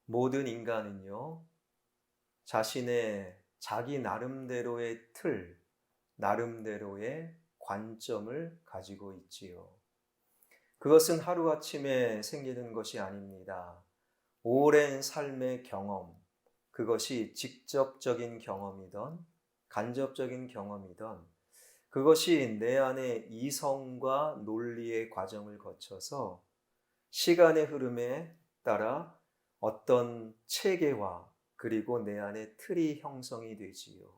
모든 인간은요, 자기 나름대로의 틀, 나름대로의 관점을 가지고 있지요. 그것은 하루아침에 생기는 것이 아닙니다. 오랜 삶의 경험, 그것이 직접적인 경험이든 간접적인 경험이든 그것이 내 안에 이성과 논리의 과정을 거쳐서 시간의 흐름에 따라 어떤 체계화 그리고 내 안에 틀이 형성이 되지요.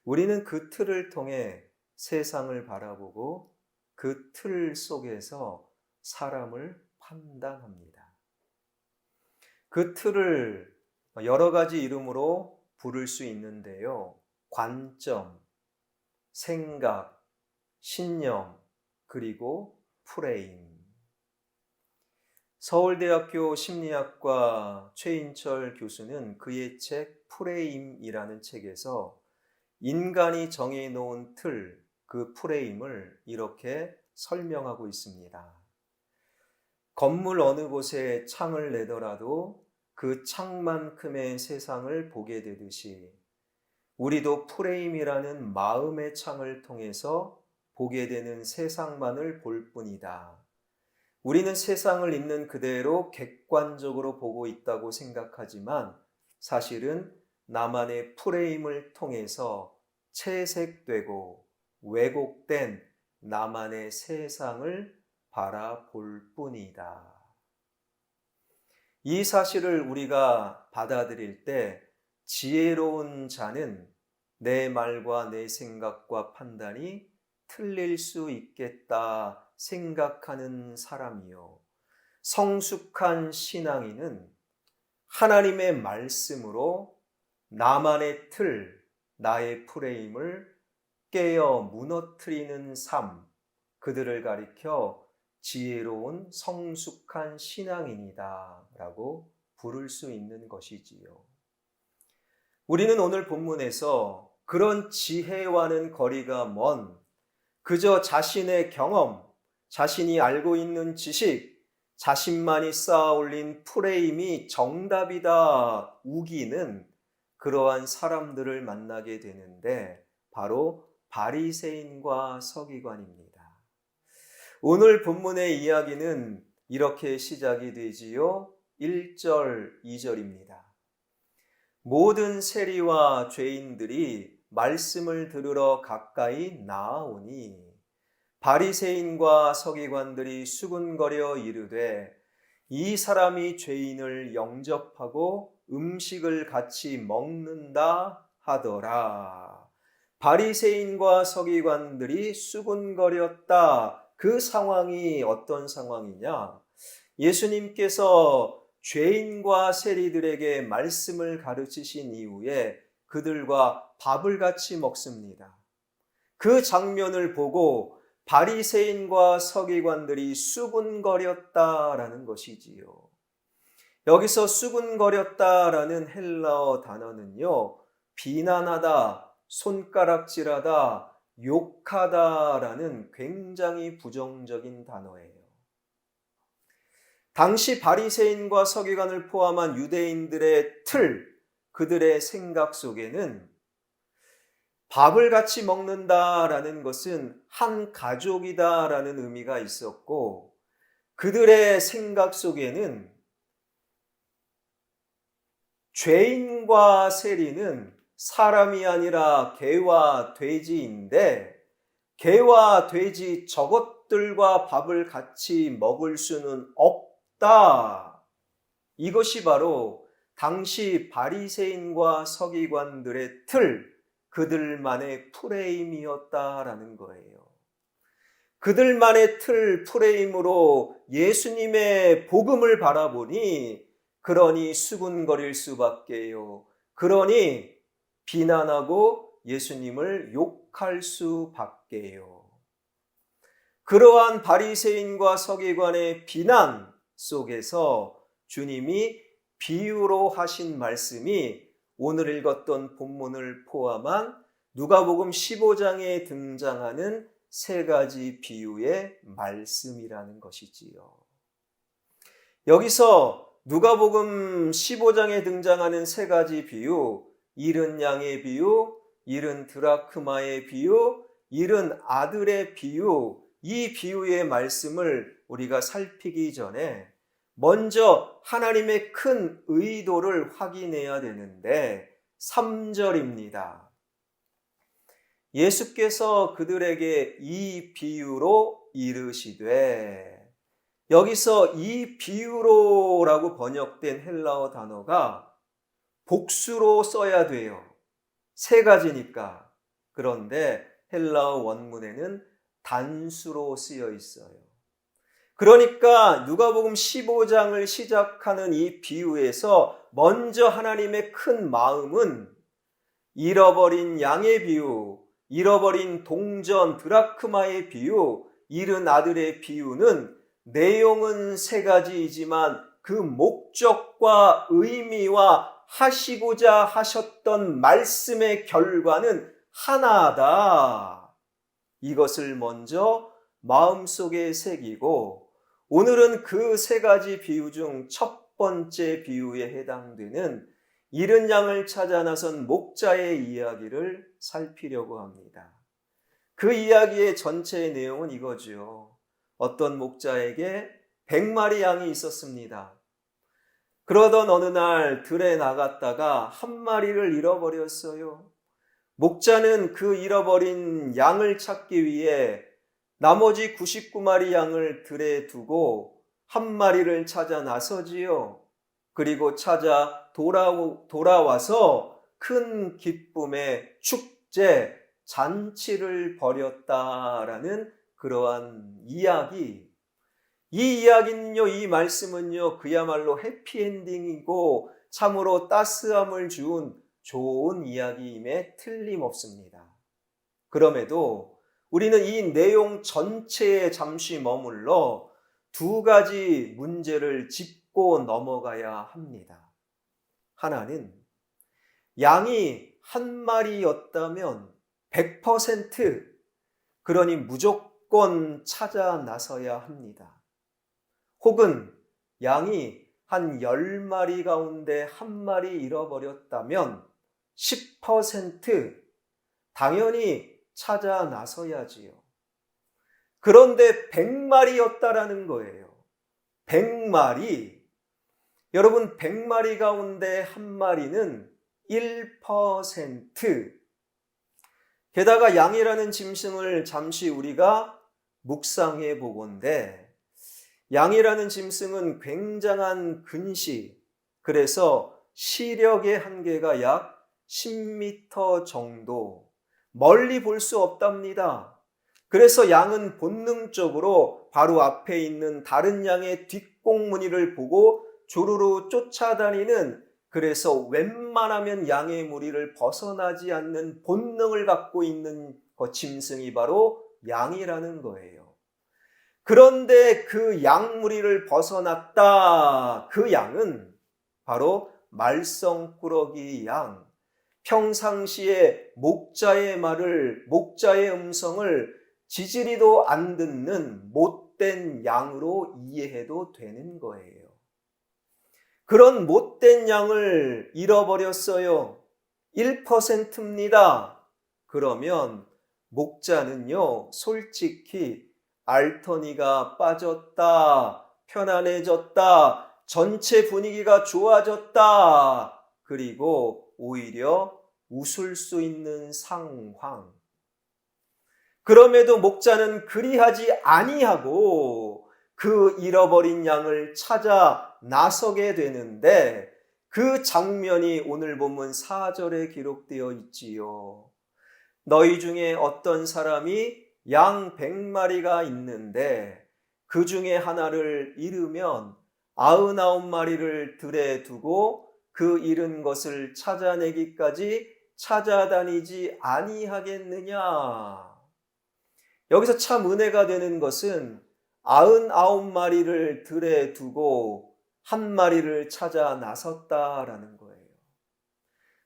우리는 그 틀을 통해 세상을 바라보고 그 틀 속에서 사람을 판단합니다. 그 틀을 여러 가지 이름으로 부를 수 있는데요. 관점, 생각, 신념, 그리고 프레임. 서울대학교 심리학과 최인철 교수는 그의 책 프레임이라는 책에서 인간이 정해놓은 틀, 그 프레임을 이렇게 설명하고 있습니다. 건물 어느 곳에 창을 내더라도 그 창만큼의 세상을 보게 되듯이 우리도 프레임이라는 마음의 창을 통해서 보게 되는 세상만을 볼 뿐이다. 우리는 세상을 있는 그대로 객관적으로 보고 있다고 생각하지만 사실은 나만의 프레임을 통해서 채색되고 왜곡된 나만의 세상을 바라볼 뿐이다. 이 사실을 우리가 받아들일 때 지혜로운 자는 내 말과 내 생각과 판단이 틀릴 수 있겠다 생각하는 사람이요. 성숙한 신앙인은 하나님의 말씀으로 나만의 틀, 나의 프레임을 깨어 무너뜨리는 삶, 그들을 가리켜 지혜로운 성숙한 신앙인이다 라고 부를 수 있는 것이지요. 우리는 오늘 본문에서 그런 지혜와는 거리가 먼 그저 자신의 경험, 자신이 알고 있는 지식, 자신만이 쌓아 올린 프레임이 정답이다 우기는 그러한 사람들을 만나게 되는데 바로 바리새인과 서기관입니다. 오늘 본문의 이야기는 이렇게 시작이 되지요. 1절, 2절입니다. 모든 세리와 죄인들이 말씀을 들으러 가까이 나아오니 바리새인과 서기관들이 수군거려 이르되 이 사람이 죄인을 영접하고 음식을 같이 먹는다 하더라. 바리새인과 서기관들이 수군거렸다. 그 상황이 어떤 상황이냐? 예수님께서 죄인과 세리들에게 말씀을 가르치신 이후에 그들과 밥을 같이 먹습니다. 그 장면을 보고 바리새인과 서기관들이 수군거렸다라는 것이지요. 여기서 수군거렸다라는 헬라어 단어는요, 비난하다, 손가락질하다, 욕하다라는 굉장히 부정적인 단어예요. 당시 바리새인과 서기관을 포함한 유대인들의 틀, 그들의 생각 속에는 밥을 같이 먹는다라는 것은 한 가족이다라는 의미가 있었고 그들의 생각 속에는 죄인과 세리는 사람이 아니라 개와 돼지인데 개와 돼지 저것들과 밥을 같이 먹을 수는 없다. 이것이 바로 당시 바리새인과 서기관들의 틀, 그들만의 프레임이었다라는 거예요. 그들만의 틀, 프레임으로 예수님의 복음을 바라보니 그러니 수군거릴 수밖에요. 그러니 비난하고 예수님을 욕할 수밖에요. 그러한 바리새인과 서기관의 비난 속에서 주님이 비유로 하신 말씀이 오늘 읽었던 본문을 포함한 누가복음 15장에 등장하는 세 가지 비유의 말씀이라는 것이지요. 여기서 누가복음 15장에 등장하는 세 가지 비유, 잃은 양의 비유, 잃은 드라크마의 비유, 잃은 아들의 비유, 이 비유의 말씀을 우리가 살피기 전에 먼저 하나님의 큰 의도를 확인해야 되는데 3절입니다. 예수께서 그들에게 이 비유로 이르시되, 여기서 이 비유로라고 번역된 헬라어 단어가 복수로 써야 돼요. 세 가지니까. 그런데 헬라어 원문에는 단수로 쓰여 있어요. 그러니까 누가복음 15장을 시작하는 이 비유에서 먼저 하나님의 큰 마음은 잃어버린 양의 비유, 잃어버린 동전 드라크마의 비유, 잃은 아들의 비유는 내용은 세 가지이지만 그 목적과 의미와 하시고자 하셨던 말씀의 결과는 하나다. 이것을 먼저 마음속에 새기고, 오늘은 그 세 가지 비유 중 첫 번째 비유에 해당되는 잃은 양을 찾아 나선 목자의 이야기를 살피려고 합니다. 그 이야기의 전체의 내용은 이거죠. 어떤 목자에게 100마리 양이 있었습니다. 그러던 어느 날 들에 나갔다가 한 마리를 잃어버렸어요. 목자는 그 잃어버린 양을 찾기 위해 나머지 99마리 양을 들에 두고 한 마리를 찾아 나서지요. 그리고 찾아 돌아와서 큰 기쁨의 축제, 잔치를 벌였다라는 그러한 이야기. 이 이야기는요, 이 말씀은요, 그야말로 해피엔딩이고 참으로 따스함을 준 좋은 이야기임에 틀림없습니다. 그럼에도 우리는 이 내용 전체에 잠시 머물러 두 가지 문제를 짚고 넘어가야 합니다. 하나는 양이 한 마리였다면 100%, 그러니 무조건 찾아 나서야 합니다. 혹은 양이 한 10마리 가운데 한 마리 잃어버렸다면 10% 당연히 찾아 나서야지요. 그런데 100마리였다라는 거예요. 100마리. 여러분, 100마리 가운데 한 마리는 1%. 게다가 양이라는 짐승을 잠시 우리가 묵상해 보건대, 양이라는 짐승은 굉장한 근시, 그래서 시력의 한계가 약 10m 정도, 멀리 볼 수 없답니다. 그래서 양은 본능적으로 바로 앞에 있는 다른 양의 뒷공무니를 보고 조르르 쫓아다니는, 그래서 웬만하면 양의 무리를 벗어나지 않는 본능을 갖고 있는 짐승이 바로 양이라는 거예요. 그런데 그 양 무리를 벗어났다. 그 양은 바로 말썽꾸러기 양, 평상시에 목자의 말을, 목자의 음성을 지지리도 안 듣는 못된 양으로 이해해도 되는 거예요. 그런 못된 양을 잃어버렸어요. 1%입니다. 그러면 목자는요, 솔직히 알터니가 빠졌다, 편안해졌다, 전체 분위기가 좋아졌다, 그리고 오히려 웃을 수 있는 상황. 그럼에도 목자는 그리하지 아니하고 그 잃어버린 양을 찾아 나서게 되는데, 그 장면이 오늘 본문 4절에 기록되어 있지요. 너희 중에 어떤 사람이 양 100마리가 있는데 그 중에 하나를 잃으면 99마리를 들에 두고 그 잃은 것을 찾아내기까지 찾아다니지 아니하겠느냐. 여기서 참 은혜가 되는 것은 99마리를 들에 두고 한 마리를 찾아 나섰다라는 거예요.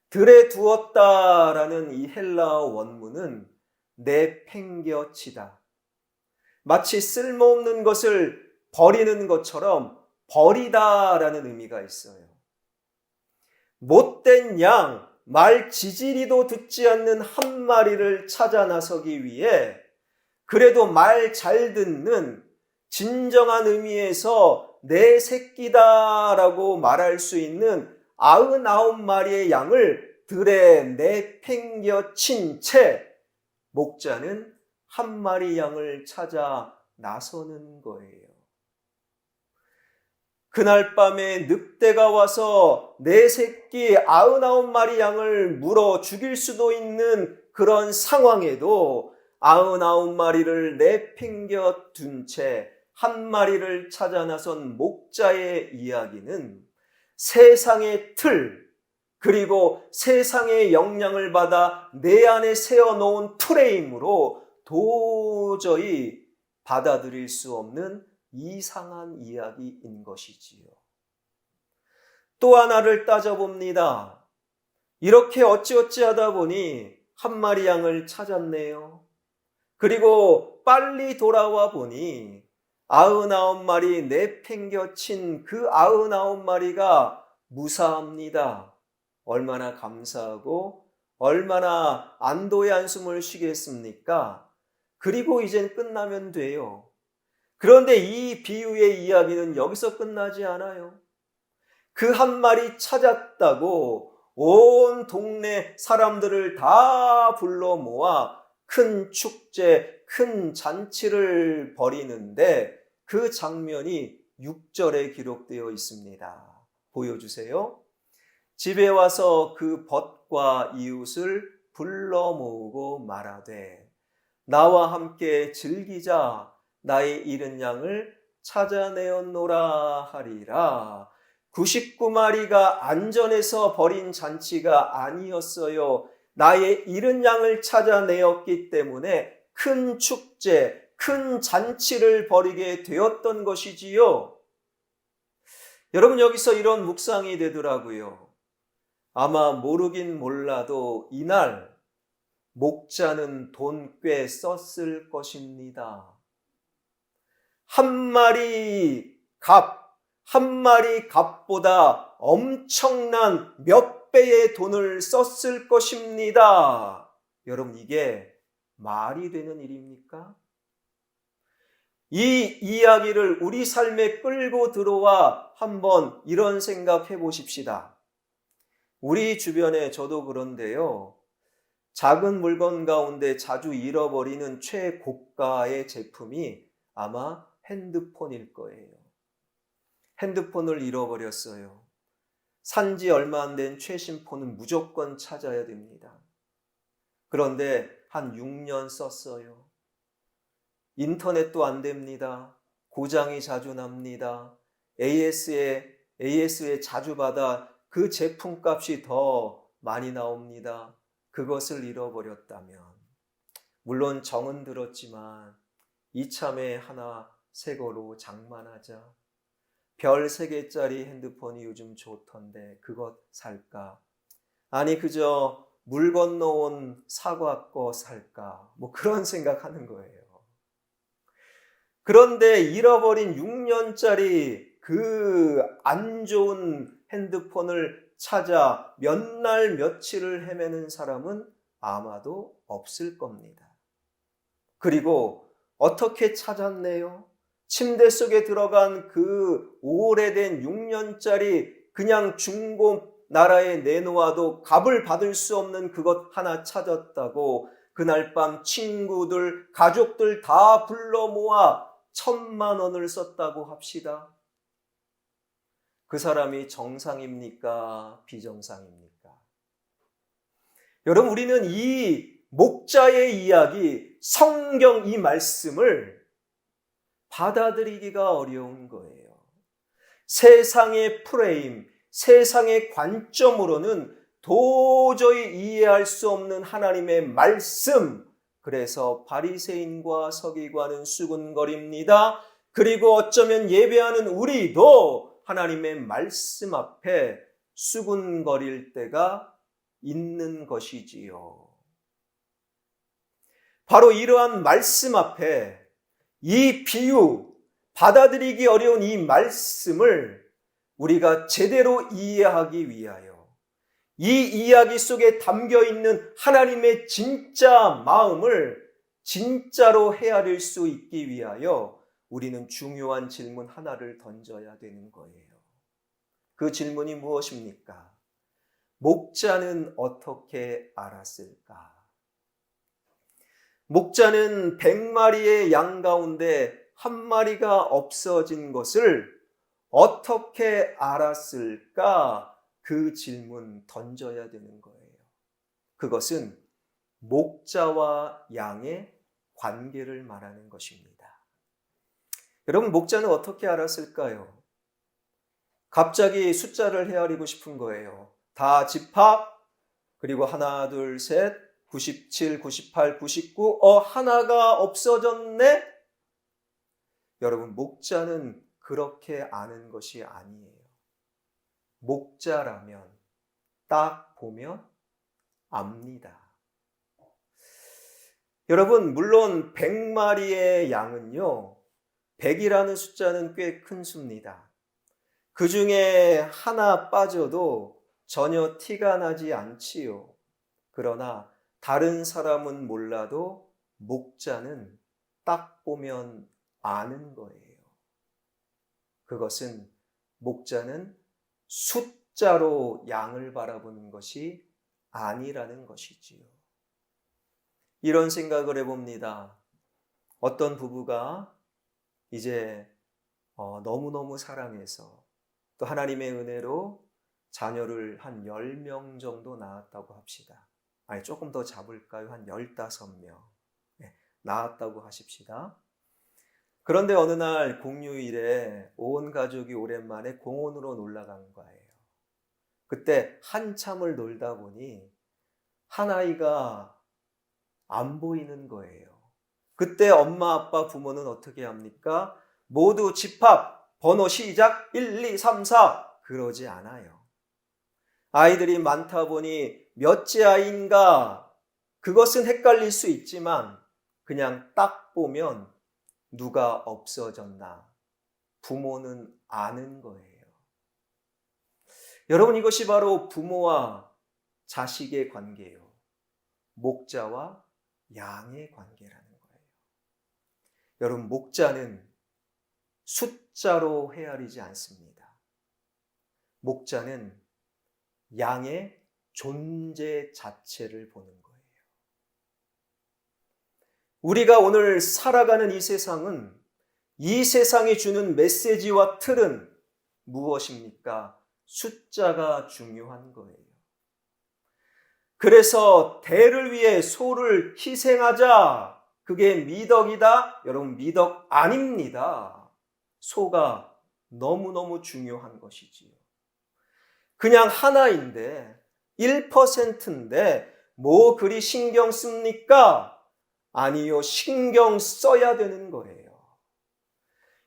들에 두었다라는 이 헬라어 원문은 내팽겨치다. 마치 쓸모없는 것을 버리는 것처럼 버리다라는 의미가 있어요. 못된 양, 말 지지리도 듣지 않는 한 마리를 찾아 나서기 위해 그래도 말 잘 듣는 진정한 의미에서 내 새끼다라고 말할 수 있는 99마리의 양을 들에 내팽겨친 채 목자는 한 마리 양을 찾아 나서는 거예요. 그날 밤에 늑대가 와서 내 새끼 99마리 양을 물어 죽일 수도 있는 그런 상황에도 99마리를 내팽겨 둔 채 한 마리를 찾아 나선 목자의 이야기는 세상의 틀, 그리고 세상의 영향을 받아 내 안에 세워놓은 프레임으로 도저히 받아들일 수 없는 이상한 이야기인 것이지요. 또 하나를 따져봅니다. 이렇게 어찌어찌 하다 보니 한 마리 양을 찾았네요. 그리고 빨리 돌아와 보니 99마리 내팽겨친 그 99마리가 무사합니다. 얼마나 감사하고 얼마나 안도의 한숨을 쉬겠습니까? 그리고 이젠 끝나면 돼요. 그런데 이 비유의 이야기는 여기서 끝나지 않아요. 그 한 마리 찾았다고 온 동네 사람들을 다 불러 모아 큰 축제, 큰 잔치를 벌이는데 그 장면이 6절에 기록되어 있습니다. 보여주세요. 집에 와서 그 벗과 이웃을 불러 모으고 말하되 나와 함께 즐기자. 나의 잃은 양을 찾아내었노라 하리라. 99마리가 안전해서 벌인 잔치가 아니었어요. 나의 잃은 양을 찾아내었기 때문에 큰 축제, 큰 잔치를 벌이게 되었던 것이지요. 여러분, 여기서 이런 묵상이 되더라고요. 아마 모르긴 몰라도 이날 목자는 돈 꽤 썼을 것입니다. 한 마리 값보다 엄청난 몇 배의 돈을 썼을 것입니다. 여러분, 이게 말이 되는 일입니까? 이 이야기를 우리 삶에 끌고 들어와 한번 이런 생각해 보십시다. 우리 주변에 저도 그런데요. 작은 물건 가운데 자주 잃어버리는 최고가의 제품이 아마 핸드폰일 거예요. 핸드폰을 잃어버렸어요. 산지 얼마 안 된 최신 폰은 무조건 찾아야 됩니다. 그런데 한 6년 썼어요. 인터넷도 안 됩니다. 고장이 자주 납니다. AS에 자주 받아 그 제품 값이 더 많이 나옵니다. 그것을 잃어버렸다면, 물론 정은 들었지만 이참에 하나 새 거로 장만하자. 별 3개짜리 핸드폰이 요즘 좋던데 그것 살까? 아니 그저 물 건너온 사과 거 살까? 뭐 그런 생각하는 거예요. 그런데 잃어버린 6년짜리 그 안 좋은 핸드폰을 찾아 몇 날 며칠을 헤매는 사람은 아마도 없을 겁니다. 그리고 어떻게 찾았네요? 침대 속에 들어간 그 오래된 6년짜리 그냥 중고 나라에 내놓아도 값을 받을 수 없는 그것 하나 찾았다고 그날 밤 친구들, 가족들 다 불러 모아 1,000만 원을 썼다고 합시다. 그 사람이 정상입니까? 비정상입니까? 여러분, 우리는 이 목자의 이야기, 성경 이 말씀을 받아들이기가 어려운 거예요. 세상의 프레임, 세상의 관점으로는 도저히 이해할 수 없는 하나님의 말씀, 그래서 바리새인과 서기관은 수군거립니다. 그리고 어쩌면 예배하는 우리도 하나님의 말씀 앞에 수군거릴 때가 있는 것이지요. 바로 이러한 말씀 앞에 이 비유, 받아들이기 어려운 이 말씀을 우리가 제대로 이해하기 위하여 이 이야기 속에 담겨 있는 하나님의 진짜 마음을 진짜로 헤아릴 수 있기 위하여 우리는 중요한 질문 하나를 던져야 되는 거예요. 그 질문이 무엇입니까? 목자는 어떻게 알았을까? 목자는 100마리의 양 가운데 한 마리가 없어진 것을 어떻게 알았을까? 그 질문 던져야 되는 거예요. 그것은 목자와 양의 관계를 말하는 것입니다. 여러분, 목자는 어떻게 알았을까요? 갑자기 숫자를 헤아리고 싶은 거예요. 다 집합, 그리고 하나, 둘, 셋, 97, 98, 99, 하나가 없어졌네? 여러분, 목자는 그렇게 아는 것이 아니에요. 목자라면 딱 보면 압니다. 여러분, 물론 100마리의 양은요, 100이라는 숫자는 꽤 큰 수입니다. 그 중에 하나 빠져도 전혀 티가 나지 않지요. 그러나 다른 사람은 몰라도 목자는 딱 보면 아는 거예요. 그것은 목자는 숫자로 양을 바라보는 것이 아니라는 것이지요. 이런 생각을 해봅니다. 어떤 부부가 이제 너무너무 사랑해서 또 하나님의 은혜로 자녀를 한 10명 정도 낳았다고 합시다. 아니, 조금 더 잡을까요? 한 15명 낳았다고 하십시다. 그런데 어느 날 공휴일에 온 가족이 오랜만에 공원으로 놀러 간 거예요. 그때 한참을 놀다 보니 한 아이가 안 보이는 거예요. 그때 엄마, 아빠, 부모는 어떻게 합니까? 모두 집합, 번호 시작, 1, 2, 3, 4 그러지 않아요. 아이들이 많다 보니 몇째 아이인가 그것은 헷갈릴 수 있지만 그냥 딱 보면 누가 없어졌나 부모는 아는 거예요. 여러분, 이것이 바로 부모와 자식의 관계예요. 목자와 양의 관계라는 거예요. 여러분, 목자는 숫자로 헤아리지 않습니다. 목자는 양의 존재 자체를 보는 거예요. 우리가 오늘 살아가는 이 세상은 이 세상이 주는 메시지와 틀은 무엇입니까? 숫자가 중요한 거예요. 그래서 대를 위해 소를 희생하자. 그게 미덕이다? 여러분, 미덕 아닙니다. 소가 너무너무 중요한 것이지요. 그냥 하나인데 1%인데 뭐 그리 신경 씁니까? 아니요, 신경 써야 되는 거예요.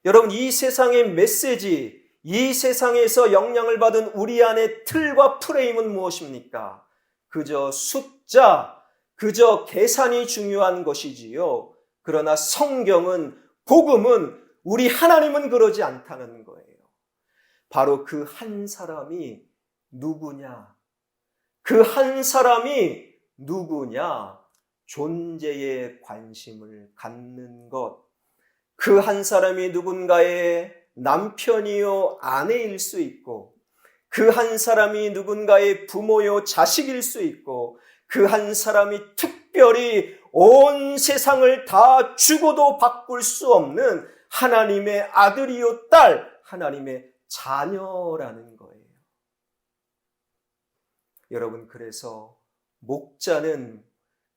여러분, 이 세상의 메시지, 이 세상에서 영향을 받은 우리 안의 틀과 프레임은 무엇입니까? 그저 숫자, 그저 계산이 중요한 것이지요. 그러나 성경은, 복음은, 우리 하나님은 그러지 않다는 거예요. 바로 그 한 사람이 누구냐? 그 한 사람이 누구냐? 존재에 관심을 갖는 것. 그 한 사람이 누군가의 남편이요, 아내일 수 있고, 그 한 사람이 누군가의 부모요, 자식일 수 있고, 그 한 사람이 특별히 온 세상을 다 주고도 바꿀 수 없는 하나님의 아들이요, 딸, 하나님의 자녀라는 거예요. 여러분, 그래서 목자는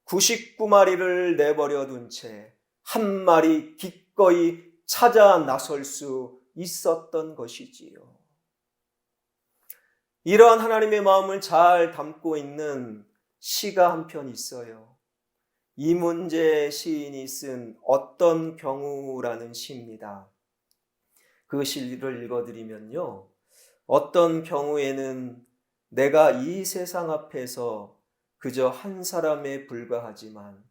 99마리를 내버려 둔 채 한 마리 기꺼이 찾아 나설 수 있었던 것이지요. 이러한 하나님의 마음을 잘 담고 있는 시가 한 편 있어요. 이문재 시인이 쓴 어떤 경우라는 시입니다. 그 시를 읽어드리면요, 어떤 경우에는 내가 이 세상 앞에서 그저 한 사람에 불과하지만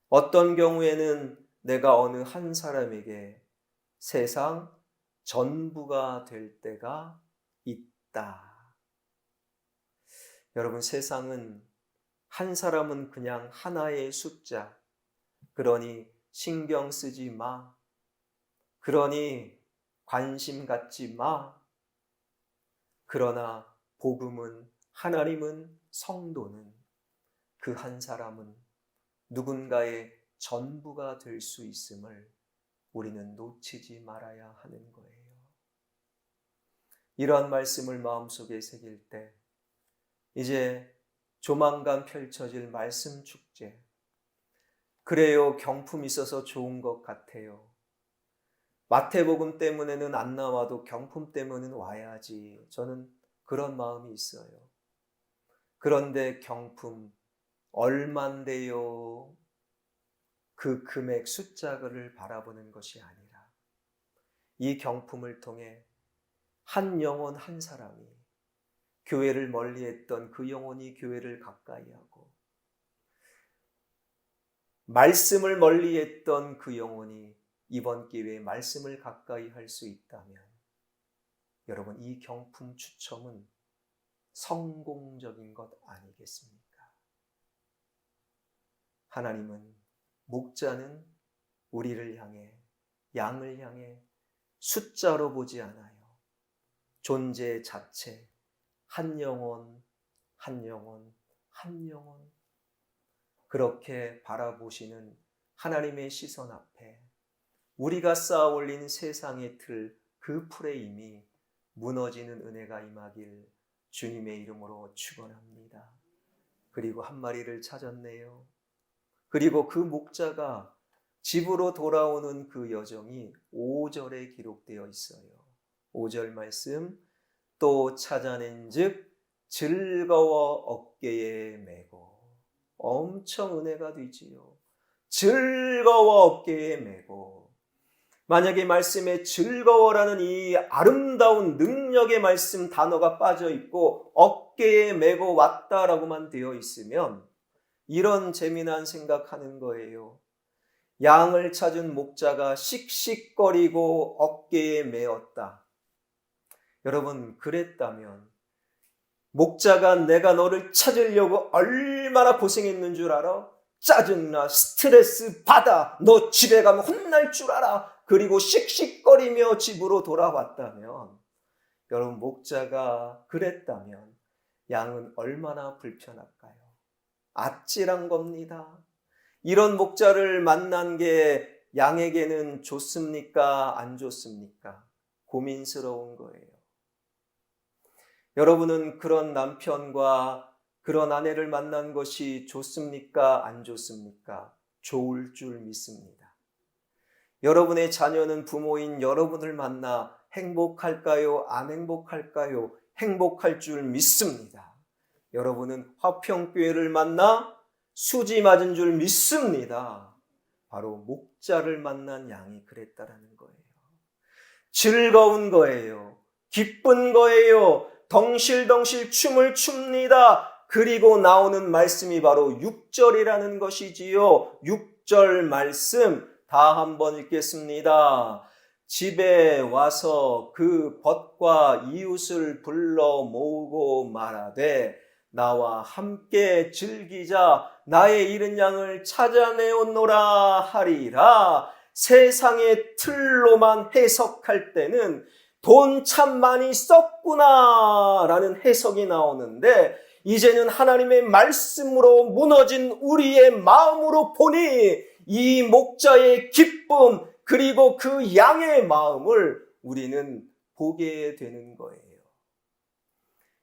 어떤 경우에는 내가 어느 한 사람에게 세상 전부가 될 때가 있다. 여러분, 세상은 한 사람은 그냥 하나의 숫자. 그러니 신경 쓰지 마. 그러니 관심 갖지 마. 그러나 복음은, 하나님은, 성도는, 그 한 사람은 누군가의 전부가 될 수 있음을 우리는 놓치지 말아야 하는 거예요. 이러한 말씀을 마음속에 새길 때 이제 조만간 펼쳐질 말씀 축제, 그래요, 경품 있어서 좋은 것 같아요. 마태복음 때문에는 안 나와도 경품 때문에는 와야지. 저는 그런 마음이 있어요. 그런데 경품 얼만데요? 그 금액 숫자를 바라보는 것이 아니라 이 경품을 통해 한 영혼 한 사람이, 교회를 멀리했던 그 영혼이 교회를 가까이하고, 말씀을 멀리했던 그 영혼이 이번 기회에 말씀을 가까이 할 수 있다면, 여러분, 이 경품 추첨은 성공적인 것 아니겠습니까? 하나님은, 목자는 우리를 향해, 양을 향해 숫자로 보지 않아요. 존재 자체, 한 영혼, 한 영혼, 한 영혼, 그렇게 바라보시는 하나님의 시선 앞에 우리가 쌓아 올린 세상의 틀, 그 프레임이 무너지는 은혜가 임하길 주님의 이름으로 축원합니다. 그리고 한 마리를 찾았네요. 그리고 그 목자가 집으로 돌아오는 그 여정이 5절에 기록되어 있어요. 5절 말씀, 또 찾아낸 즉 즐거워 어깨에 메고. 엄청 은혜가 되지요. 즐거워 어깨에 메고. 만약에 말씀에 즐거워라는 이 아름다운 능력의 말씀 단어가 빠져 있고 어깨에 메고 왔다라고만 되어 있으면 이런 재미난 생각하는 거예요. 양을 찾은 목자가 씩씩거리고 어깨에 메었다. 여러분, 그랬다면 목자가 내가 너를 찾으려고 얼마나 고생했는 줄 알아? 짜증나, 스트레스 받아, 너 집에 가면 혼날 줄 알아. 그리고 씩씩거리며 집으로 돌아왔다면, 여러분, 목자가 그랬다면 양은 얼마나 불편할까요? 아찔한 겁니다. 이런 목자를 만난 게 양에게는 좋습니까? 안 좋습니까? 고민스러운 거예요. 여러분은 그런 남편과 그런 아내를 만난 것이 좋습니까? 안 좋습니까? 좋을 줄 믿습니다. 여러분의 자녀는 부모인 여러분을 만나 행복할까요? 안 행복할까요? 행복할 줄 믿습니다. 여러분은 화평교회를 만나 수지 맞은 줄 믿습니다. 바로 목자를 만난 양이 그랬다라는 거예요. 즐거운 거예요. 기쁜 거예요. 덩실덩실 춤을 춥니다. 그리고 나오는 말씀이 바로 6절이라는 것이지요. 6절 말씀 다 한번 읽겠습니다. 집에 와서 그 벗과 이웃을 불러 모으고 말하되 나와 함께 즐기자. 나의 잃은 양을 찾아내었노라 하리라. 세상의 틀로만 해석할 때는 돈 참 많이 썼구나 라는 해석이 나오는데, 이제는 하나님의 말씀으로 무너진 우리의 마음으로 보니 이 목자의 기쁨, 그리고 그 양의 마음을 우리는 보게 되는 거예요.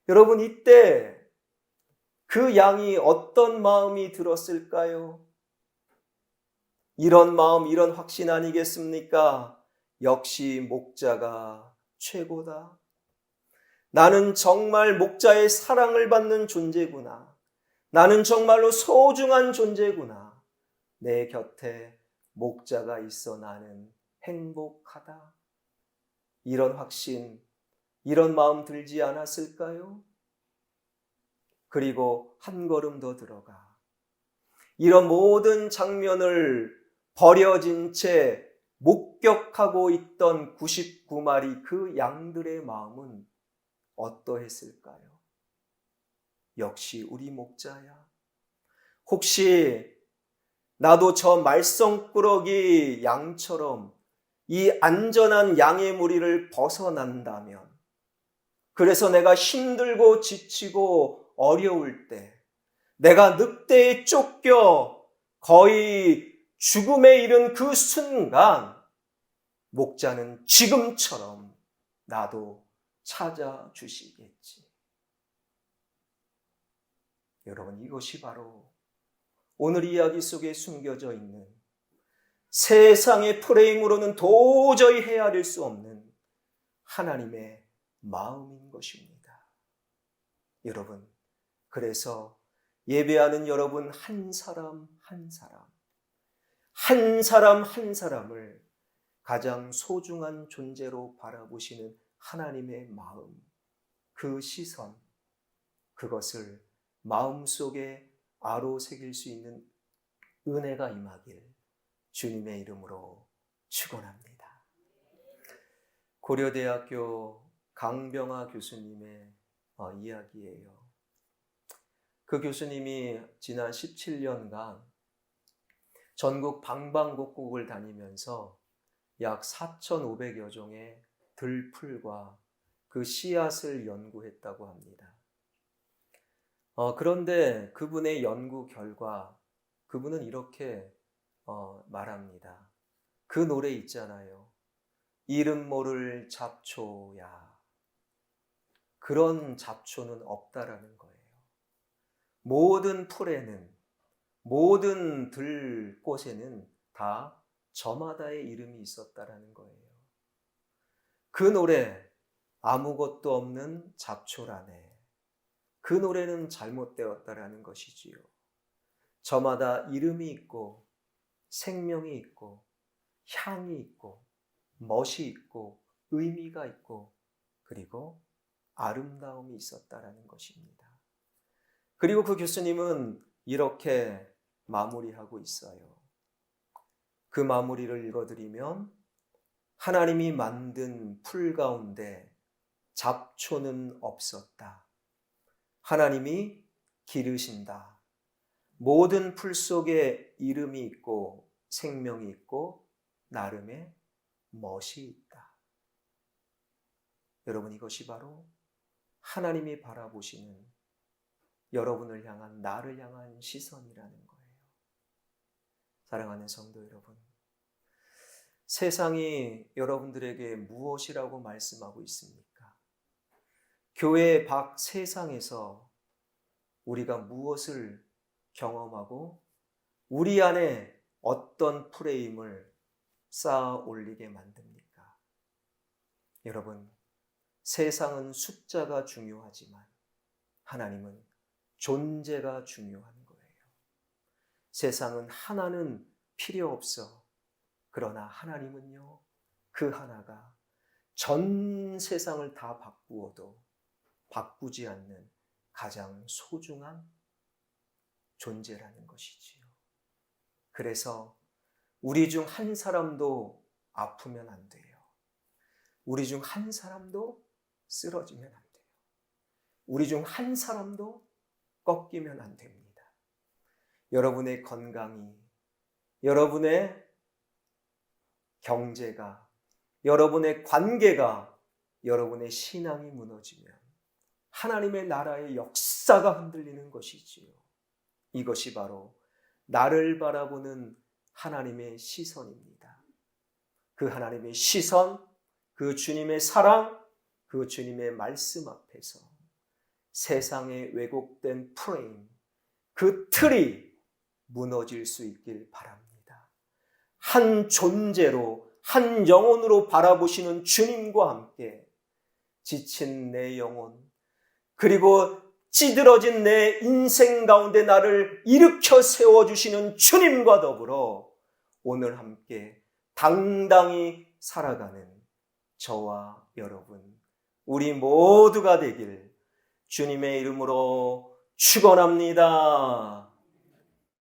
여러분, 이때 그 양이 어떤 마음이 들었을까요? 이런 마음, 이런 확신 아니겠습니까? 역시 목자가 최고다. 나는 정말 목자의 사랑을 받는 존재구나. 나는 정말로 소중한 존재구나. 내 곁에 목자가 있어 나는 행복하다. 이런 확신, 이런 마음 들지 않았을까요? 그리고 한 걸음 더 들어가 이런 모든 장면을 버려진 채 목격하고 있던 99마리 그 양들의 마음은 어떠했을까요? 역시 우리 목자야. 혹시 나도 저 말썽꾸러기 양처럼 이 안전한 양의 무리를 벗어난다면, 그래서 내가 힘들고 지치고 어려울 때, 내가 늑대에 쫓겨 거의 죽음에 이른 그 순간, 목자는 지금처럼 나도 찾아주시겠지. 여러분, 이것이 바로 오늘 이야기 속에 숨겨져 있는 세상의 프레임으로는 도저히 헤아릴 수 없는 하나님의 마음인 것입니다. 여러분, 그래서 예배하는 여러분 한 사람 한 사람을 가장 소중한 존재로 바라보시는 하나님의 마음, 그 시선, 그것을 마음속에 아로새길 수 있는 은혜가 임하길 주님의 이름으로 축원합니다. 고려대학교 강병하 교수님의 이야기예요. 그 교수님이 지난 17년간 전국 방방곡곡을 다니면서 약 4,500여 종의 들풀과 그 씨앗을 연구했다고 합니다. 그런데 그분의 연구 결과, 그분은 이렇게 말합니다. 그 노래 있잖아요. 이름 모를 잡초야. 그런 잡초는 없다라는 거예요. 모든 풀에는, 모든 들꽃에는 다 저마다의 이름이 있었다라는 거예요. 그 노래, 아무것도 없는 잡초라네. 그 노래는 잘못되었다라는 것이지요. 저마다 이름이 있고 생명이 있고 향이 있고 멋이 있고 의미가 있고 그리고 아름다움이 있었다라는 것입니다. 그리고 그 교수님은 이렇게 마무리하고 있어요. 그 마무리를 읽어드리면, 하나님이 만든 풀 가운데 잡초는 없었다. 하나님이 기르신다. 모든 풀 속에 이름이 있고 생명이 있고 나름의 멋이 있다. 여러분, 이것이 바로 하나님이 바라보시는 여러분을 향한, 나를 향한 시선이라는 거예요. 사랑하는 성도 여러분, 세상이 여러분들에게 무엇이라고 말씀하고 있습니까? 교회 밖 세상에서 우리가 무엇을 경험하고 우리 안에 어떤 프레임을 쌓아 올리게 만듭니까? 여러분, 세상은 숫자가 중요하지만 하나님은 존재가 중요한 거예요. 세상은 하나는 필요 없어. 그러나 하나님은요, 그 하나가 전 세상을 다 바꾸어도 바꾸지 않는 가장 소중한 존재라는 것이지요. 그래서 우리 중 한 사람도 아프면 안 돼요. 우리 중 한 사람도 쓰러지면 안 돼요. 우리 중 한 사람도 꺾이면 안 됩니다. 여러분의 건강이, 여러분의 경제가, 여러분의 관계가, 여러분의 신앙이 무너지면 하나님의 나라의 역사가 흔들리는 것이지요. 이것이 바로 나를 바라보는 하나님의 시선입니다. 그 하나님의 시선, 그 주님의 사랑, 그 주님의 말씀 앞에서 세상의 왜곡된 프레임, 그 틀이 무너질 수 있길 바랍니다. 한 존재로, 한 영혼으로 바라보시는 주님과 함께 지친 내 영혼, 그리고 찌들어진 내 인생 가운데 나를 일으켜 세워주시는 주님과 더불어 오늘 함께 당당히 살아가는 저와 여러분, 우리 모두가 되길 주님의 이름으로 축원합니다.